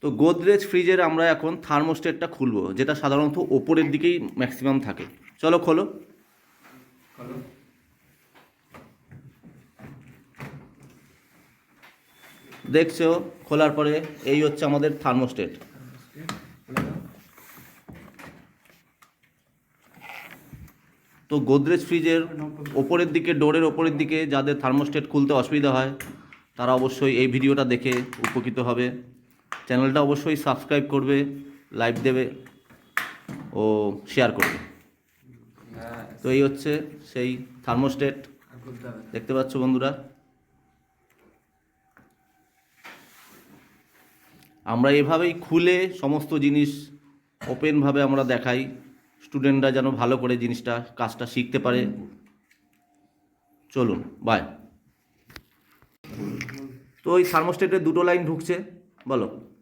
তো গোদরেজ ফ্রিজের আমরা এখন থার্মোস্টেটটা খুলবো, যেটা সাধারণত ওপরের দিকেই ম্যাক্সিমাম থাকে। চলো খোলো। দেখছো খোলার পরে এই হচ্ছে আমাদের থার্মোস্টেট। তো গোদরেজ ফ্রিজের ওপরের দিকে, ডোরের ওপরের দিকে যাদের থার্মোস্টেট খুলতে অসুবিধা হয় তারা অবশ্যই এই ভিডিওটা দেখে উপকৃত হবে। চ্যানেলটা অবশ্যই সাবস্ক্রাইব করবে, লাইক দেবে ও শেয়ার করবে। তো এই হচ্ছে সেই থার্মোস্টেট, দেখতে পাচ্ছ বন্ধুরা। আমরা এভাবেই খুলে সমস্ত জিনিস ওপেনভাবে আমরা দেখাই, স্টুডেন্টরা যেন ভালো করে জিনিসটা কাজটা শিখতে পারে। চলুন বাই। তো ওই থার্মোস্টেটে দুটো লাইন ঢুকছে, বলো।